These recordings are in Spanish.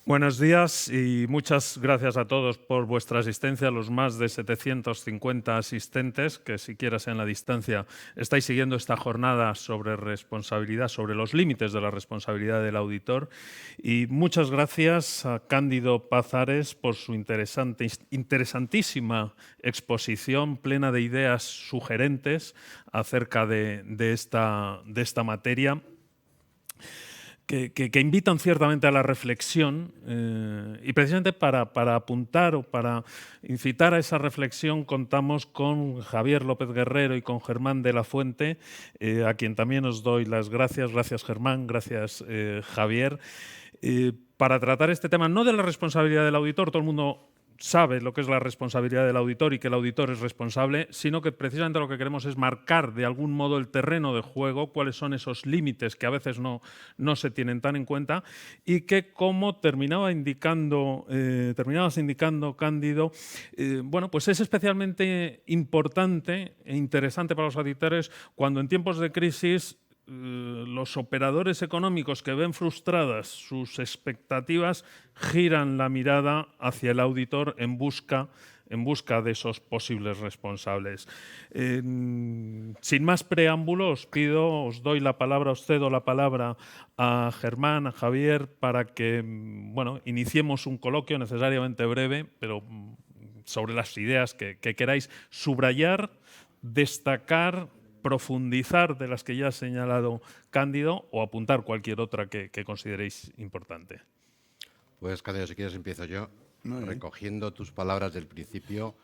Buenos días y muchas gracias a todos por vuestra asistencia, los más de 750 asistentes que, siquiera sea en la distancia, estáis siguiendo esta jornada sobre responsabilidad, sobre los límites de la responsabilidad del auditor. Y muchas gracias a Cándido Pázares por su interesantísima exposición plena de ideas sugerentes acerca de esta materia. Que invitan ciertamente a la reflexión y precisamente para apuntar o para incitar a esa reflexión contamos con Javier López Guerrero y con Germán de la Fuente, a quien también os doy las gracias. Gracias, Germán, gracias, Javier, para tratar este tema no de la responsabilidad del auditor. Todo el mundo sabe lo que es la responsabilidad del auditor y que el auditor es responsable, sino que precisamente lo que queremos es marcar de algún modo el terreno de juego, cuáles son esos límites que a veces no se tienen tan en cuenta y que, como terminabas indicando, Cándido, bueno, pues es especialmente importante e interesante para los auditores cuando en tiempos de crisis los operadores económicos que ven frustradas sus expectativas giran la mirada hacia el auditor en busca de esos posibles responsables. Sin más preámbulo, os doy la palabra, os cedo la palabra a Germán, a Javier, para que iniciemos un coloquio necesariamente breve, pero sobre las ideas que queráis subrayar, destacar, profundizar de las que ya ha señalado Cándido o apuntar cualquier otra que consideréis importante. Pues, Cándido, si quieres empiezo yo, recogiendo tus palabras del principio,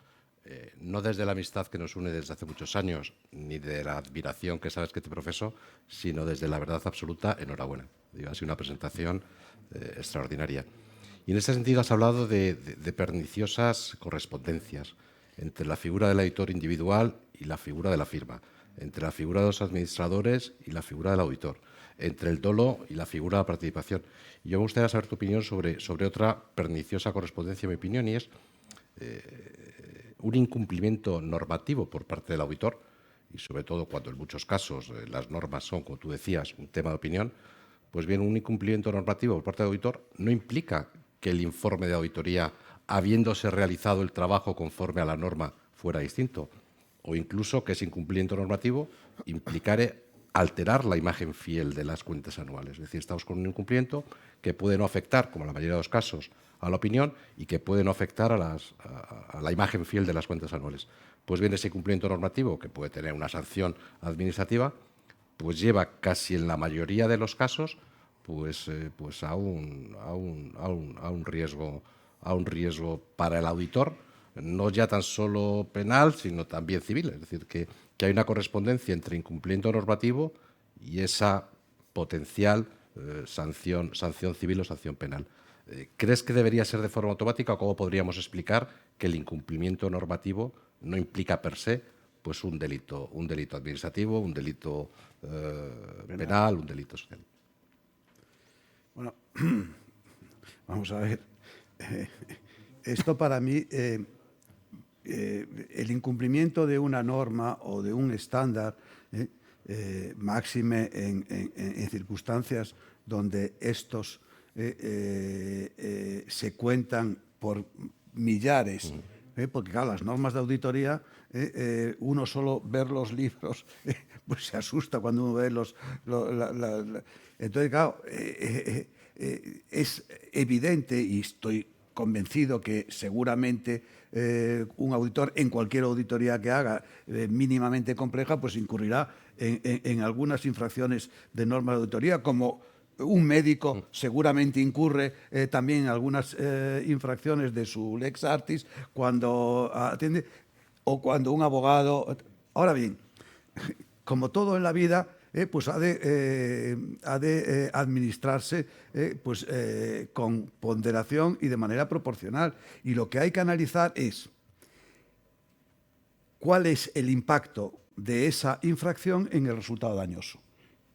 no desde la amistad que nos une desde hace muchos años, ni de la admiración que sabes que te profeso, sino desde la verdad absoluta. Enhorabuena. Ha sido una presentación extraordinaria. Y en ese sentido has hablado de perniciosas correspondencias entre la figura del editor individual y la figura de la firma, entre la figura de los administradores y la figura del auditor, entre el dolo y la figura de la participación. Y yo me gustaría saber tu opinión sobre otra perniciosa correspondencia, en mi opinión, y es un incumplimiento normativo por parte del auditor, y sobre todo cuando en muchos casos las normas son, como tú decías, un tema de opinión. Pues bien, un incumplimiento normativo por parte del auditor no implica que el informe de auditoría, habiéndose realizado el trabajo conforme a la norma, fuera distinto, o incluso que ese incumplimiento normativo implicare alterar la imagen fiel de las cuentas anuales. Es decir, estamos con un incumplimiento que puede no afectar, como en la mayoría de los casos, a la opinión y que puede no afectar a la imagen fiel de las cuentas anuales. Pues bien, ese incumplimiento normativo, que puede tener una sanción administrativa, pues lleva casi en la mayoría de los casos pues a un riesgo para el auditor, no ya tan solo penal, sino también civil. Es decir, que hay una correspondencia entre incumplimiento normativo y esa potencial sanción civil o sanción penal. ¿Crees que debería ser de forma automática o cómo podríamos explicar que el incumplimiento normativo no implica per se pues un delito administrativo, un delito penal, un delito social? Bueno, vamos a ver. Esto para mí, el incumplimiento de una norma o de un estándar, máxime en circunstancias donde estos se cuentan por millares, porque claro, las normas de auditoría, uno solo ver los libros, pues se asusta cuando uno ve entonces, claro, es evidente, y estoy convencido que seguramente un auditor, en cualquier auditoría que haga mínimamente compleja, pues incurrirá en algunas infracciones de normas de auditoría, como un médico seguramente incurre también en algunas infracciones de su lex artis cuando atiende, o cuando un abogado. Ahora bien, como todo en la vida, pues ha de administrarse con ponderación y de manera proporcional. Y lo que hay que analizar es cuál es el impacto de esa infracción en el resultado dañoso.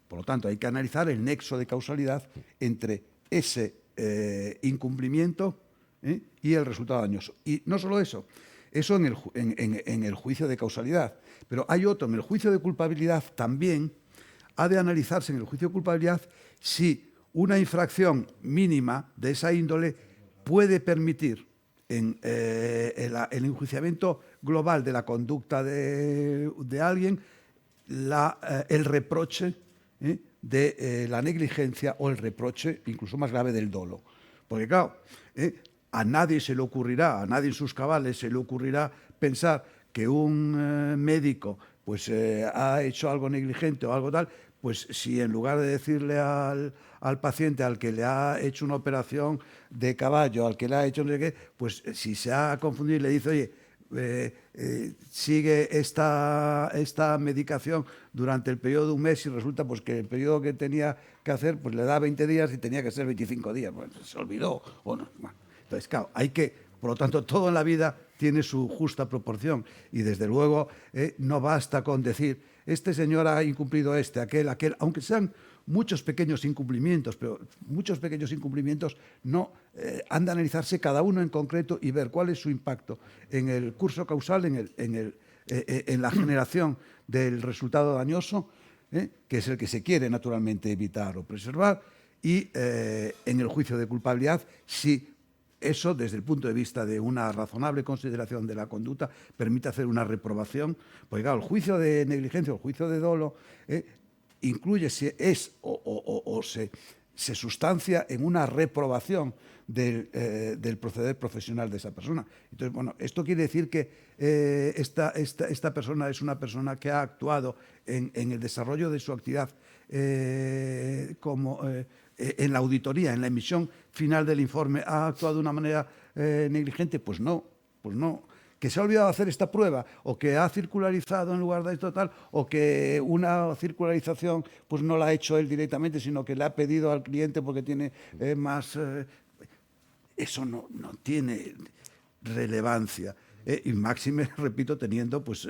Por lo tanto, hay que analizar el nexo de causalidad entre ese incumplimiento y el resultado dañoso. Y no solo eso en el juicio de causalidad, pero hay otro, en el juicio de culpabilidad también ha de analizarse en el juicio de culpabilidad si una infracción mínima de esa índole puede permitir en el enjuiciamiento global de la conducta de alguien el reproche de la negligencia o el reproche incluso más grave del dolo. Porque claro, a nadie se le ocurrirá, a nadie en sus cabales se le ocurrirá pensar que un médico pues ha hecho algo negligente o algo tal, pues si en lugar de decirle al paciente al que le ha hecho una operación de caballo, al que le ha hecho no sé qué, pues si se ha confundido y le dice, oye, sigue esta medicación durante el periodo de un mes y resulta pues que el periodo que tenía que hacer pues le da 20 días y tenía que ser 25 días. Pues se olvidó. O no. Bueno, entonces, claro, por lo tanto, todo en la vida tiene su justa proporción y desde luego no basta con decir este señor ha incumplido aquel, aunque sean muchos pequeños incumplimientos, pero muchos pequeños incumplimientos no han de analizarse cada uno en concreto y ver cuál es su impacto en el curso causal, en la generación del resultado dañoso, que es el que se quiere naturalmente evitar o preservar, y en el juicio de culpabilidad, si eso, desde el punto de vista de una razonable consideración de la conducta, permite hacer una reprobación. Porque claro, el juicio de negligencia o el juicio de dolo incluye si es o se sustancia en una reprobación del proceder profesional de esa persona. Entonces, bueno, esto quiere decir que esta persona es una persona que ha actuado en el desarrollo de su actividad en la auditoría, en la emisión final del informe, ¿ha actuado de una manera negligente? Pues no. Que se ha olvidado hacer esta prueba, o que ha circularizado en lugar de esto tal, o que una circularización pues no la ha hecho él directamente, sino que le ha pedido al cliente porque tiene más... eso no tiene relevancia. Y máxime, repito, teniendo, pues,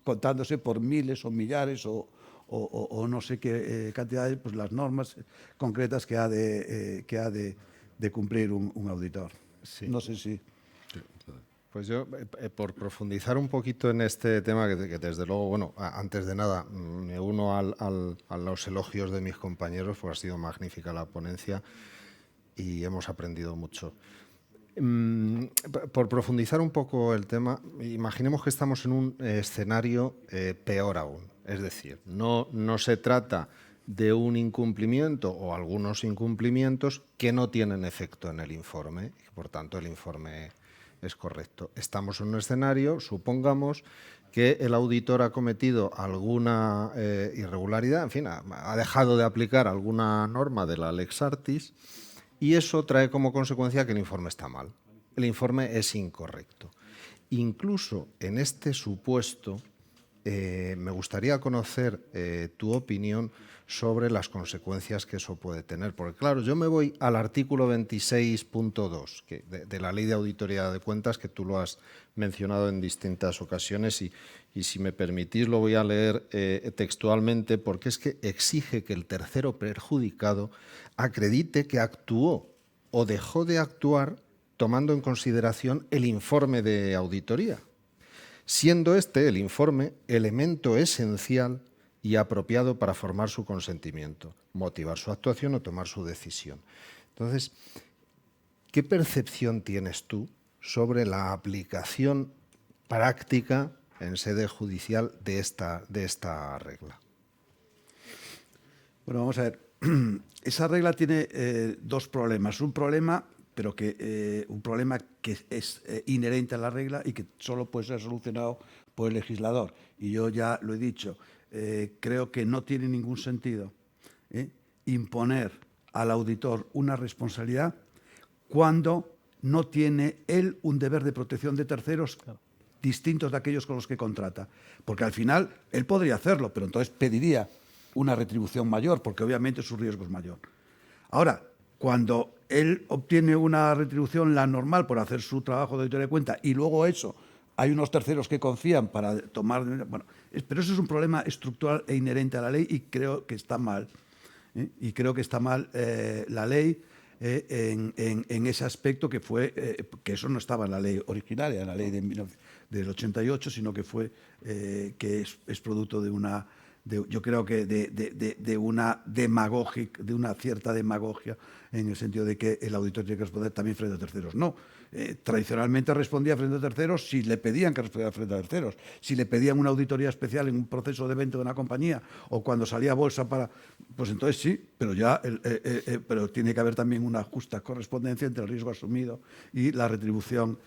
contándose por miles o millares o no sé qué cantidades, pues las normas concretas que ha de cumplir un auditor. Sí. No sé si... Pues yo, por profundizar un poquito en este tema, que desde luego, bueno, antes de nada, me uno a los elogios de mis compañeros, pues ha sido magnífica la ponencia y hemos aprendido mucho. Por profundizar un poco el tema, imaginemos que estamos en un escenario peor aún. Es decir, no se trata de un incumplimiento o algunos incumplimientos que no tienen efecto en el informe y por tanto el informe es correcto. Estamos en un escenario, supongamos que el auditor ha cometido alguna irregularidad, en fin, ha dejado de aplicar alguna norma de la Lex Artis y eso trae como consecuencia que el informe está mal. El informe es incorrecto. Incluso en este supuesto, me gustaría conocer tu opinión sobre las consecuencias que eso puede tener. Porque claro, yo me voy al artículo 26.2 de la Ley de Auditoría de Cuentas, que tú lo has mencionado en distintas ocasiones y si me permitís lo voy a leer textualmente, porque es que exige que el tercero perjudicado acredite que actuó o dejó de actuar tomando en consideración el informe de auditoría, siendo este, el informe, elemento esencial y apropiado para formar su consentimiento, motivar su actuación o tomar su decisión. Entonces, ¿qué percepción tienes tú sobre la aplicación práctica en sede judicial de esta regla? Bueno, vamos a ver. Esa regla tiene dos problemas. Un problema que es inherente a la regla y que solo puede ser solucionado por el legislador. Y yo ya lo he dicho, creo que no tiene ningún sentido imponer al auditor una responsabilidad cuando no tiene él un deber de protección de terceros distintos de aquellos con los que contrata. Porque al final él podría hacerlo, pero entonces pediría una retribución mayor, porque obviamente su riesgo es mayor. Ahora, cuando él obtiene una retribución, la normal, por hacer su trabajo de auditoría de cuenta, y luego eso, hay unos terceros que confían para tomar... Bueno, pero eso es un problema estructural e inherente a la ley y creo que está mal. Y creo que está mal la ley en ese aspecto que fue... que eso no estaba en la ley originaria, en la ley del 88, sino que fue que es producto de yo creo que de una cierta demagogia, en el sentido de que el auditor tiene que responder también frente a terceros. No, tradicionalmente respondía frente a terceros si le pedían que respondiera frente a terceros, si le pedían una auditoría especial en un proceso de venta de una compañía o cuando salía a bolsa pues entonces sí, pero pero tiene que haber también una justa correspondencia entre el riesgo asumido y la retribución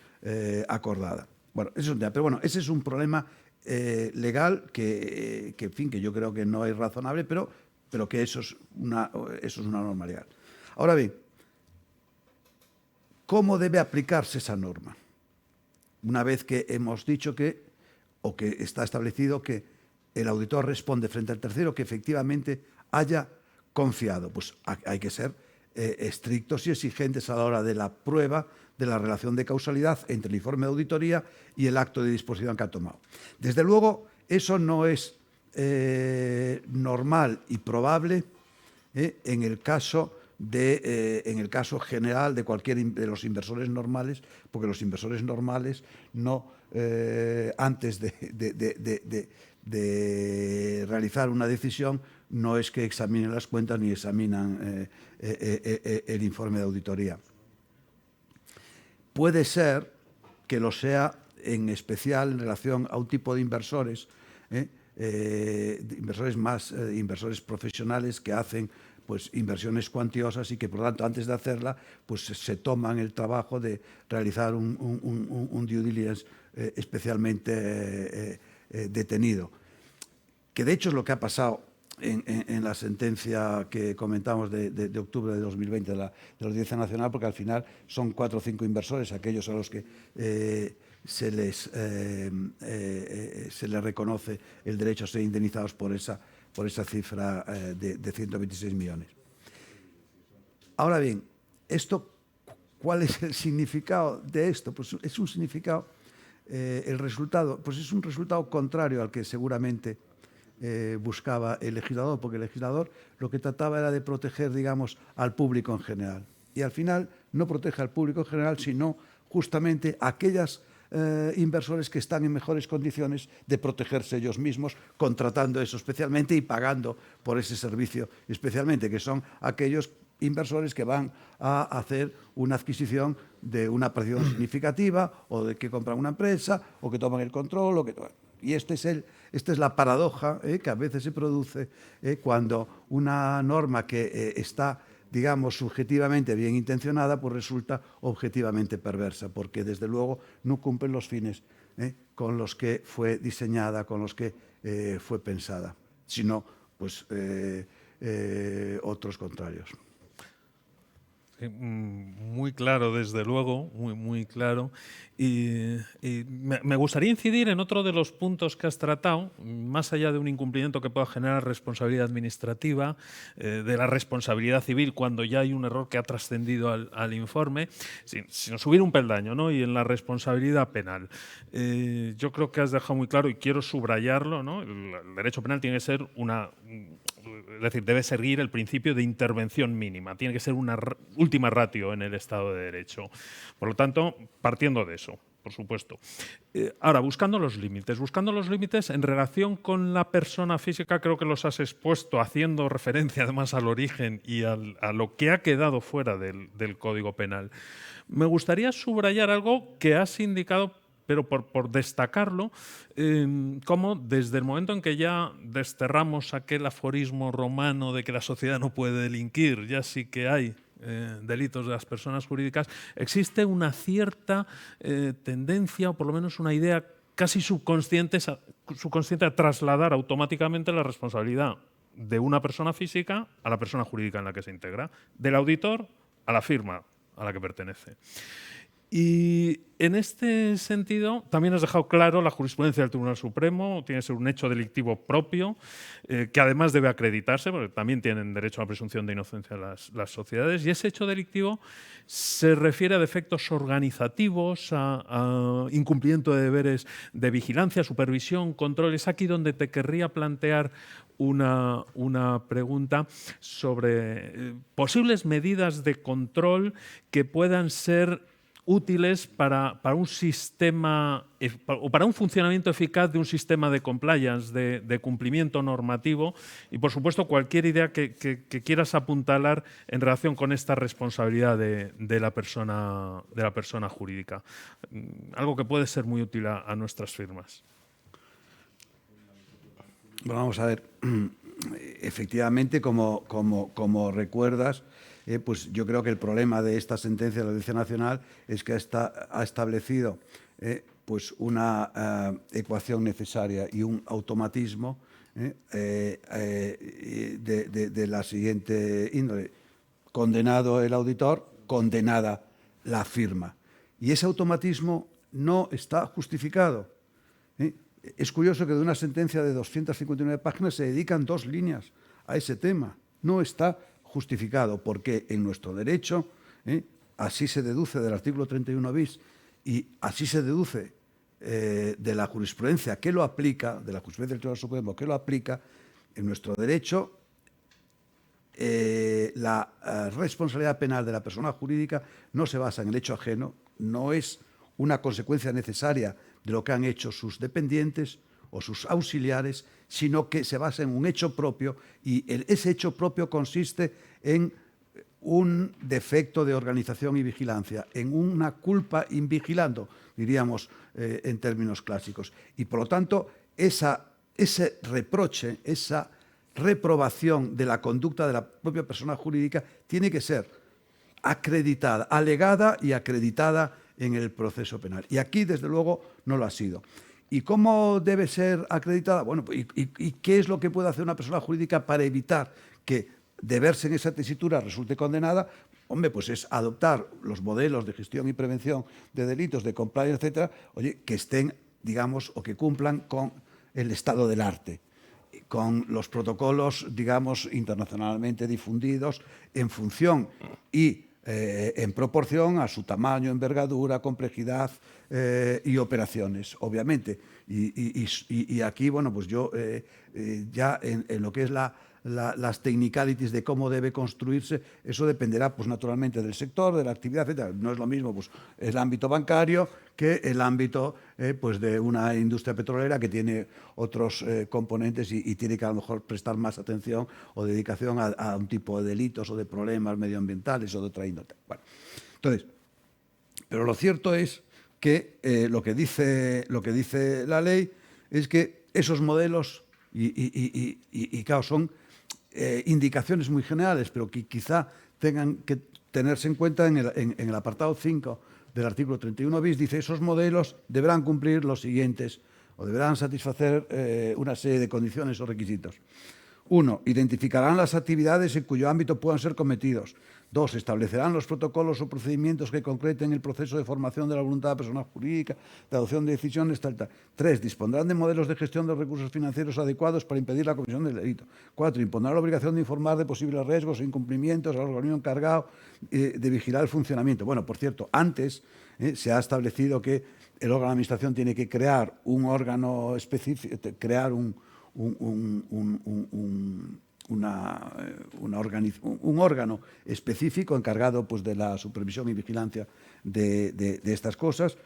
acordada. Bueno, eso es un tema, pero bueno, ese es un problema legal que, en fin, que yo creo que no es razonable, pero que eso es una norma legal. Ahora bien, ¿cómo debe aplicarse esa norma? Una vez que hemos dicho que está establecido que el auditor responde frente al tercero que efectivamente haya confiado, pues hay que ser estrictos y exigentes a la hora de la prueba de la relación de causalidad entre el informe de auditoría y el acto de disposición que ha tomado. Desde luego, eso no es normal y probable en el caso general de de los inversores normales, porque los inversores normales no, antes de realizar una decisión, no es que examinen las cuentas ni examinan el informe de auditoría. Puede ser que lo sea en especial en relación a un tipo de inversores, inversores profesionales que hacen pues inversiones cuantiosas y que por lo tanto antes de hacerla pues se toman el trabajo de realizar un due diligence especialmente detenido, que de hecho es lo que ha pasado en la sentencia que comentamos de octubre de 2020 de la Audiencia Nacional, porque al final son 4 o 5 inversores aquellos a los que se les reconoce el derecho a ser indemnizados por esa cifra de 126 millones. Ahora bien, ¿cuál es el significado de esto? Pues es un significado, el resultado, pues es un resultado contrario al que seguramente buscaba el legislador, porque el legislador lo que trataba era de proteger, digamos, al público en general. Y al final no protege al público en general, sino justamente a aquellas inversores que están en mejores condiciones de protegerse ellos mismos, contratando eso especialmente y pagando por ese servicio especialmente, que son aquellos inversores que van a hacer una adquisición de una participación significativa o de que compran una empresa o que toman el control. Y esta es la paradoja que a veces se produce cuando una norma que está, digamos, subjetivamente bien intencionada, pues resulta objetivamente perversa, porque desde luego no cumplen los fines con los que fue diseñada, con los que fue pensada, sino pues otros contrarios. Muy claro, desde luego, muy claro. Y me gustaría incidir en otro de los puntos que has tratado, más allá de un incumplimiento que pueda generar responsabilidad administrativa, de la responsabilidad civil cuando ya hay un error que ha trascendido al informe, sino subir un peldaño, ¿no? Y en la responsabilidad penal. Yo creo que has dejado muy claro, y quiero subrayarlo, ¿no? El derecho penal tiene que ser es decir, debe seguir el principio de intervención mínima, tiene que ser una última ratio en el Estado de Derecho. Por lo tanto, partiendo de eso, por supuesto. Ahora, buscando los límites en relación con la persona física, creo que los has expuesto haciendo referencia además al origen y a lo que ha quedado fuera del Código Penal. Me gustaría subrayar algo que has indicado, pero por destacarlo, como desde el momento en que ya desterramos aquel aforismo romano de que la sociedad no puede delinquir, ya sí que hay delitos de las personas jurídicas, existe una cierta tendencia, o por lo menos una idea casi subconsciente a trasladar automáticamente la responsabilidad de una persona física a la persona jurídica en la que se integra, del auditor a la firma a la que pertenece. Y en este sentido, también has dejado claro la jurisprudencia del Tribunal Supremo, tiene que ser un hecho delictivo propio, que además debe acreditarse, porque también tienen derecho a la presunción de inocencia las sociedades, y ese hecho delictivo se refiere a defectos organizativos, a incumplimiento de deberes de vigilancia, supervisión, control. Es aquí donde te querría plantear una pregunta sobre posibles medidas de control que puedan ser útiles para un sistema o para un funcionamiento eficaz de un sistema de compliance, de cumplimiento normativo, y por supuesto cualquier idea que quieras apuntalar en relación con esta responsabilidad de la persona jurídica. Algo que puede ser muy útil a nuestras firmas. Bueno, vamos a ver. Efectivamente, como recuerdas, pues yo creo que el problema de esta sentencia de la Audiencia Nacional es que ha establecido pues una ecuación necesaria y un automatismo de la siguiente índole. Condenado el auditor, condenada la firma. Y ese automatismo no está justificado. Es curioso que de una sentencia de 259 páginas se dedican 2 líneas a ese tema. No está justificado porque en nuestro derecho, así se deduce del artículo 31 bis y así se deduce de la jurisprudencia que lo aplica, de la jurisprudencia del Tribunal Supremo que lo aplica, en nuestro derecho la responsabilidad penal de la persona jurídica no se basa en el hecho ajeno, no es una consecuencia necesaria de lo que han hecho sus dependientes o sus auxiliares, sino que se basa en un hecho propio y ese hecho propio consiste en un defecto de organización y vigilancia, en una culpa invigilando, diríamos en términos clásicos. Y por lo tanto, ese reproche, esa reprobación de la conducta de la propia persona jurídica tiene que ser acreditada, alegada y acreditada en el proceso penal. Y aquí, desde luego, no lo ha sido. ¿Y cómo debe ser acreditada? Bueno, ¿y qué es lo que puede hacer una persona jurídica para evitar que, de verse en esa tesitura, resulte condenada? Hombre, pues es adoptar los modelos de gestión y prevención de delitos, de compliance, etcétera, que estén, digamos, o que cumplan con el estado del arte, con los protocolos, digamos, internacionalmente difundidos en función y en proporción a su tamaño, envergadura, complejidad y operaciones, obviamente. Y aquí, bueno, pues yo ya en lo que es las technicalities de cómo debe construirse, eso dependerá, pues naturalmente, del sector, de la actividad, etc. No es lo mismo pues, el ámbito bancario que el ámbito pues de una industria petrolera que tiene otros componentes y tiene que a lo mejor prestar más atención o dedicación a un tipo de delitos o de problemas medioambientales o de otra índole. Bueno, entonces, pero lo cierto es que lo que dice la ley es que esos modelos y claro, son indicaciones muy generales, pero que quizá tengan que tenerse en cuenta en el apartado 5 del artículo 31 bis, dice esos modelos deberán cumplir los siguientes o deberán satisfacer una serie de condiciones o requisitos. 1. Identificarán las actividades en cuyo ámbito puedan ser cometidos. 2. Establecerán los protocolos o procedimientos que concreten el proceso de formación de la voluntad de la persona jurídica, de adopción de decisiones, tal. 3. Dispondrán de modelos de gestión de recursos financieros adecuados para impedir la comisión del delito. 4. Impondrán la obligación de informar de posibles riesgos e incumplimientos al organismo encargado de vigilar el funcionamiento. Bueno, por cierto, antes se ha establecido que el órgano de administración tiene que crear un órgano específico, crear un órgano específico encargado pues, de la supervisión y vigilancia de estas cosas,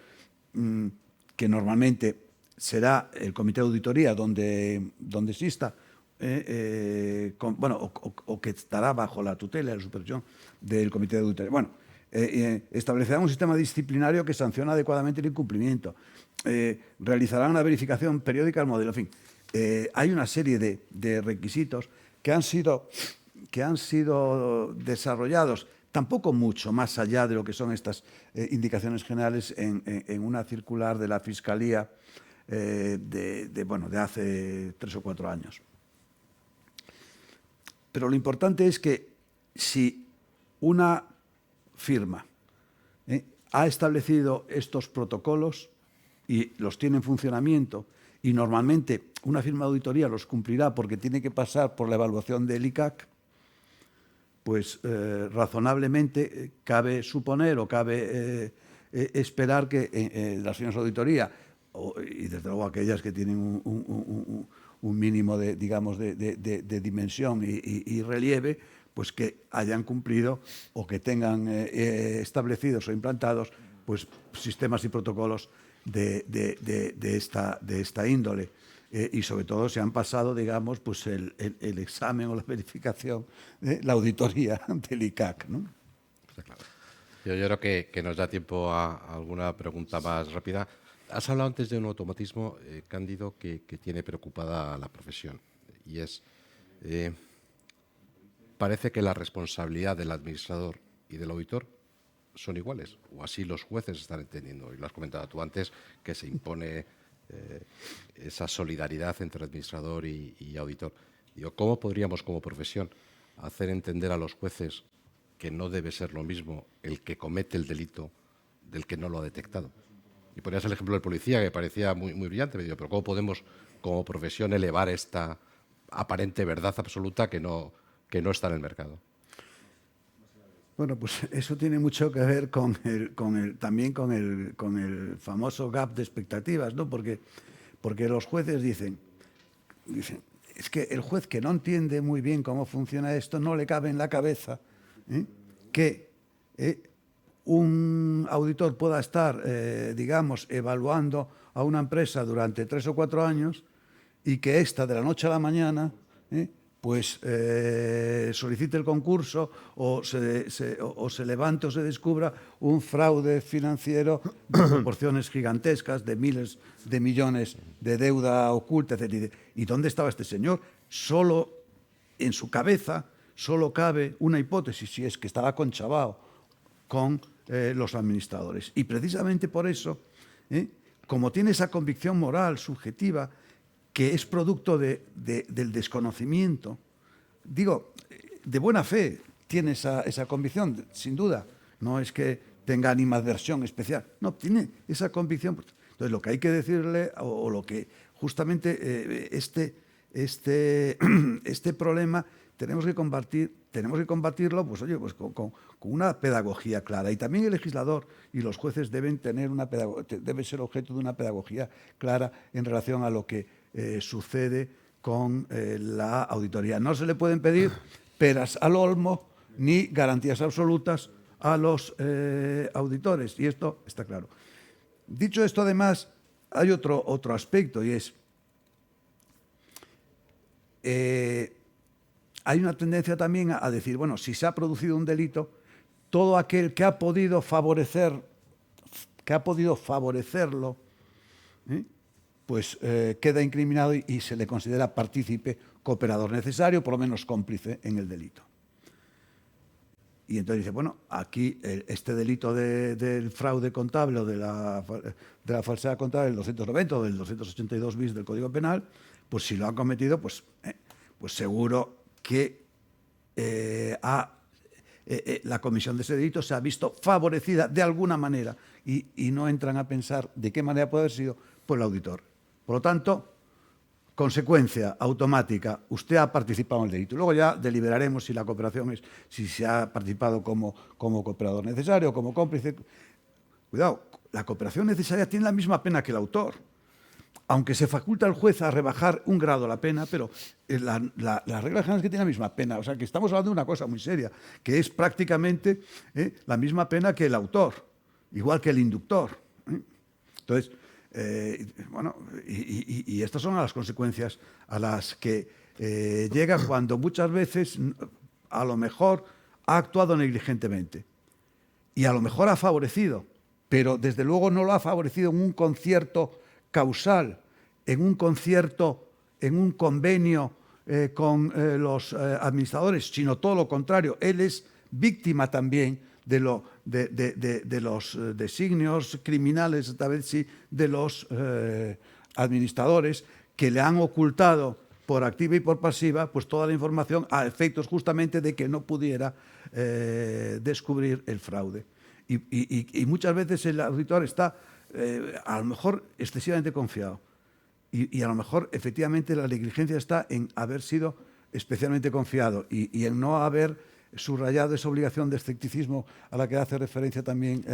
que normalmente será el comité de auditoría donde exista, o que estará bajo la tutela y la supervisión del comité de auditoría. Bueno, establecerá un sistema disciplinario que sanciona adecuadamente el incumplimiento, realizará una verificación periódica del modelo, en fin. Hay una serie de requisitos que han sido desarrollados, tampoco mucho más allá de lo que son estas indicaciones generales en una circular de la Fiscalía de hace 3 o 4 años. Pero lo importante es que si una firma ha establecido estos protocolos y los tiene en funcionamiento, y normalmente una firma de auditoría los cumplirá porque tiene que pasar por la evaluación del ICAC, pues razonablemente cabe suponer o cabe esperar que las firmas de auditoría, y desde luego aquellas que tienen un mínimo de dimensión y relieve, pues que hayan cumplido o que tengan establecidos o implantados pues sistemas y protocolos de esta índole. Y sobre todo se han pasado, digamos, pues el examen o la verificación de la auditoría del ICAC, ¿no? Está claro. Yo creo que nos da tiempo a alguna pregunta más rápida. Has hablado antes de un automatismo, Cándido, que tiene preocupada a la profesión. Y es, parece que la responsabilidad del administrador y del auditor son iguales, o así los jueces están entendiendo. Y lo has comentado tú antes, que se impone esa solidaridad entre administrador y auditor. Digo, ¿cómo podríamos como profesión hacer entender a los jueces que no debe ser lo mismo el que comete el delito del que no lo ha detectado? Y ponías el ejemplo del policía, que parecía muy brillante. Me digo, pero ¿cómo podemos como profesión elevar esta aparente verdad absoluta que no está en el mercado? Bueno, pues eso tiene mucho que ver también con el famoso gap de expectativas, ¿no? Porque los jueces dicen, es que el juez que no entiende muy bien cómo funciona esto, no le cabe en la cabeza que un auditor pueda estar, digamos, evaluando a una empresa durante 3 o 4 años y que ésta, de la noche a la mañana, pues solicite el concurso o se levante o se descubra un fraude financiero de proporciones gigantescas, de miles de millones de deuda oculta, etc. ¿Y dónde estaba este señor? Solo en su cabeza solo cabe una hipótesis, si es que estaba conchavado con los administradores. Y precisamente por eso, como tiene esa convicción moral subjetiva, que es producto del desconocimiento, digo, de buena fe tiene esa convicción, sin duda. No es que tenga animadversión especial, no, tiene esa convicción. Entonces, lo que hay que decirle, o lo que justamente este problema tenemos que combatirlo, pues oye, pues con una pedagogía clara. Y también el legislador y los jueces deben ser objeto de una pedagogía clara en relación a lo que sucede con la auditoría. No se le pueden pedir peras al olmo ni garantías absolutas a los auditores, y esto está claro. Dicho esto, además, hay otro aspecto, y es hay una tendencia también a decir, bueno, si se ha producido un delito, todo aquel que ha podido favorecerlo, pues queda incriminado y se le considera partícipe, cooperador necesario, por lo menos cómplice en el delito. Y entonces dice, bueno, aquí este delito del fraude contable o de la falsedad contable del 290 o del 282 bis del Código Penal, pues si lo han cometido, pues seguro que la comisión de ese delito se ha visto favorecida de alguna manera y no entran a pensar de qué manera puede haber sido por el auditor. Por lo tanto, consecuencia automática, usted ha participado en el delito. Luego ya deliberaremos si la cooperación es, si se ha participado como cooperador necesario o como cómplice. Cuidado, la cooperación necesaria tiene la misma pena que el autor. Aunque se faculta al juez a rebajar un grado la pena, pero la regla general es que tiene la misma pena. O sea, que estamos hablando de una cosa muy seria, que es prácticamente la misma pena que el autor, igual que el inductor. Entonces, bueno, y estas son las consecuencias a las que llega cuando muchas veces, a lo mejor, ha actuado negligentemente y a lo mejor ha favorecido, pero desde luego no lo ha favorecido en un concierto causal, en un convenio con los administradores, sino todo lo contrario. Él es víctima también de los designios criminales, esta vez sí, de los administradores, que le han ocultado por activa y por pasiva pues toda la información a efectos justamente de que no pudiera descubrir el fraude. Y muchas veces el auditor está a lo mejor excesivamente confiado y a lo mejor efectivamente la negligencia está en haber sido especialmente confiado y en no haber subrayado esa obligación de escepticismo a la que hace referencia también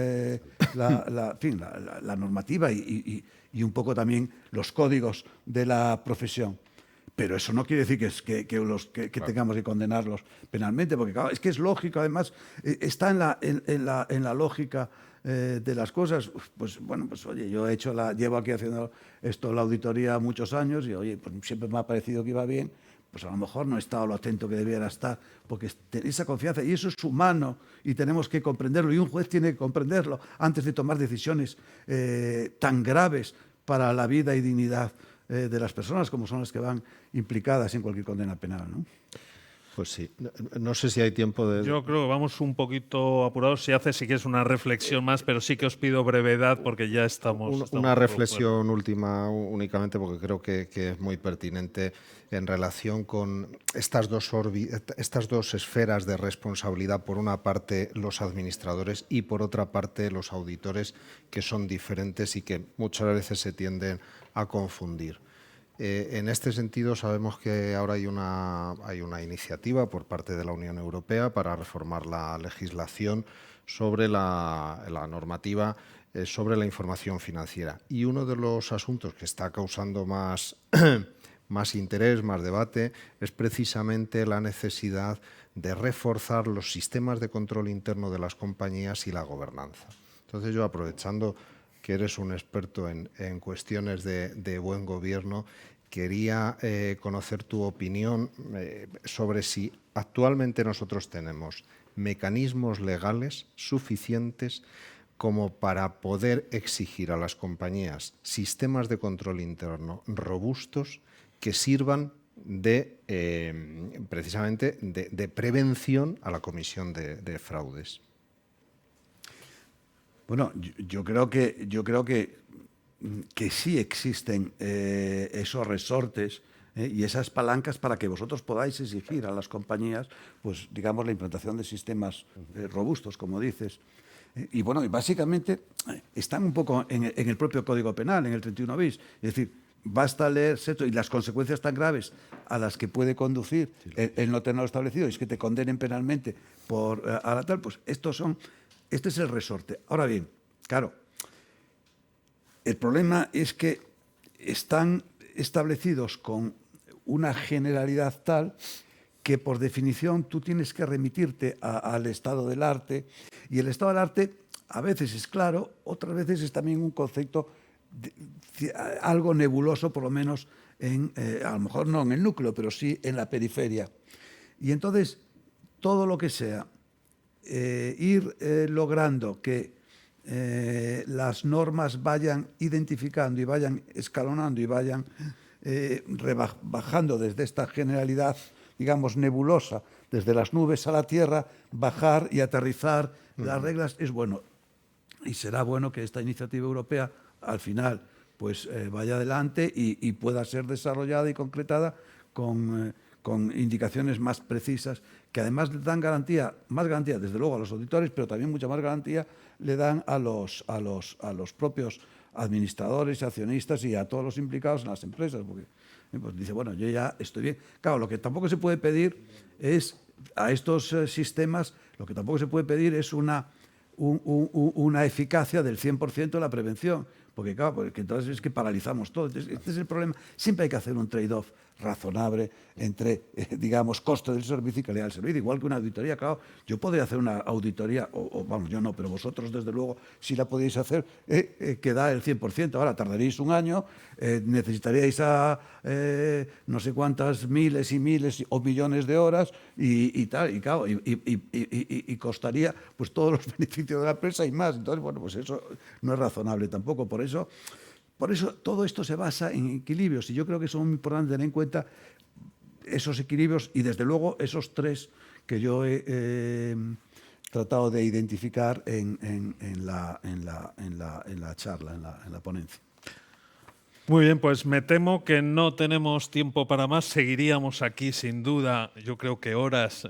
la normativa y un poco también los códigos de la profesión. Pero eso no quiere decir que tengamos que condenarlos penalmente, porque claro, es que es lógico, además, está en la lógica de las cosas. Pues bueno, pues oye, yo llevo aquí haciendo la auditoría muchos años y oye, pues siempre me ha parecido que iba bien. Pues a lo mejor no he estado lo atento que debiera estar, porque esa confianza, y eso es humano, y tenemos que comprenderlo, y un juez tiene que comprenderlo antes de tomar decisiones tan graves para la vida y dignidad de las personas, como son las que van implicadas en cualquier condena penal, ¿no? Pues sí. No sé si hay tiempo de... Yo creo que vamos un poquito apurados. Si quieres una reflexión más, pero sí que os pido brevedad porque ya estamos Una reflexión última únicamente, porque creo que es muy pertinente en relación con estas dos esferas de responsabilidad. Por una parte, los administradores y por otra parte, los auditores, que son diferentes y que muchas veces se tienden a confundir. En este sentido, sabemos que ahora hay una iniciativa por parte de la Unión Europea para reformar la legislación sobre la normativa sobre la información financiera. Y uno de los asuntos que está causando más interés, más debate, es precisamente la necesidad de reforzar los sistemas de control interno de las compañías y la gobernanza. Entonces, yo, aprovechando que eres un experto en cuestiones de buen gobierno, quería conocer tu opinión sobre si actualmente nosotros tenemos mecanismos legales suficientes como para poder exigir a las compañías sistemas de control interno robustos que sirvan precisamente de prevención a la comisión de fraudes. Bueno, yo creo que sí existen esos resortes y esas palancas para que vosotros podáis exigir a las compañías, pues digamos, la implantación de sistemas robustos, como dices. Y bueno, y básicamente están un poco en el propio Código Penal, en el 31 bis. Es decir, basta leerse esto y las consecuencias tan graves a las que puede conducir el no tenerlo establecido, y es que te condenen penalmente por a la tal, pues este es el resorte. Ahora bien, claro, el problema es que están establecidos con una generalidad tal que, por definición, tú tienes que remitirte al estado del arte, y el estado del arte a veces es claro, otras veces es también un concepto algo nebuloso, por lo menos a lo mejor no en el núcleo, pero sí en la periferia. Y entonces, todo lo que sea ir logrando que las normas vayan identificando y vayan escalonando y vayan bajando desde esta generalidad, digamos, nebulosa, desde las nubes a la tierra, bajar y aterrizar las reglas, es bueno. Y será bueno que esta iniciativa europea, al final, pues vaya adelante y pueda ser desarrollada y concretada con indicaciones más precisas, que además le dan más garantía, desde luego, a los auditores, pero también mucha más garantía le dan a los propios administradores, accionistas y a todos los implicados en las empresas, porque pues dice, bueno, yo ya estoy bien. Claro, lo que tampoco se puede pedir es, a estos sistemas, lo que tampoco se puede pedir es una eficacia del 100% de la prevención, porque claro, porque entonces es que paralizamos todo. Entonces, este es el problema. Siempre hay que hacer un trade-off razonable entre, digamos, coste del servicio y calidad del servicio. Igual que una auditoría, claro, yo podría hacer una auditoría, o vamos, yo no, pero vosotros, desde luego, si la podéis hacer, que da el 100%. Ahora, tardaréis un año, necesitaríais no sé cuántas miles y miles o millones de horas y tal, y claro, y costaría pues todos los beneficios de la empresa y más. Entonces, bueno, pues eso no es razonable tampoco. Por eso todo esto se basa en equilibrios, y yo creo que es muy importante tener en cuenta esos equilibrios y, desde luego, esos tres que yo he tratado de identificar en la charla, en la ponencia. Muy bien, pues me temo que no tenemos tiempo para más. Seguiríamos aquí, sin duda, yo creo que horas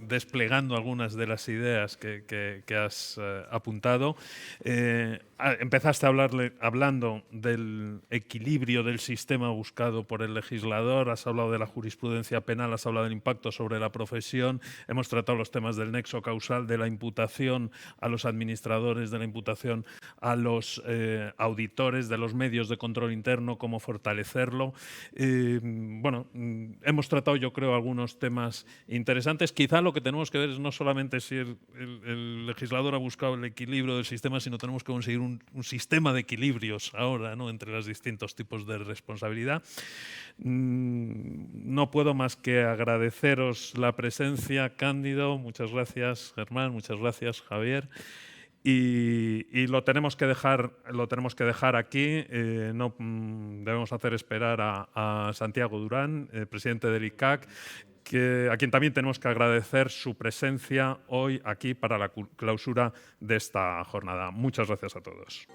desplegando algunas de las ideas que has apuntado. Empezaste hablando del equilibrio del sistema buscado por el legislador, has hablado de la jurisprudencia penal, has hablado del impacto sobre la profesión, hemos tratado los temas del nexo causal, de la imputación a los administradores, de la imputación a los auditores, de los medios de control interno, cómo fortalecerlo. Bueno, hemos tratado, yo creo, algunos temas interesantes. Quizá lo que tenemos que ver es no solamente si el legislador ha buscado el equilibrio del sistema, sino tenemos que conseguir un sistema de equilibrios ahora, ¿no?, entre los distintos tipos de responsabilidad. No puedo más que agradeceros la presencia, Cándido. Muchas gracias, Germán. Muchas gracias, Javier. Y lo tenemos que dejar aquí. No debemos hacer esperar a Santiago Durán, presidente del ICAC, a quien también tenemos que agradecer su presencia hoy aquí para la clausura de esta jornada. Muchas gracias a todos.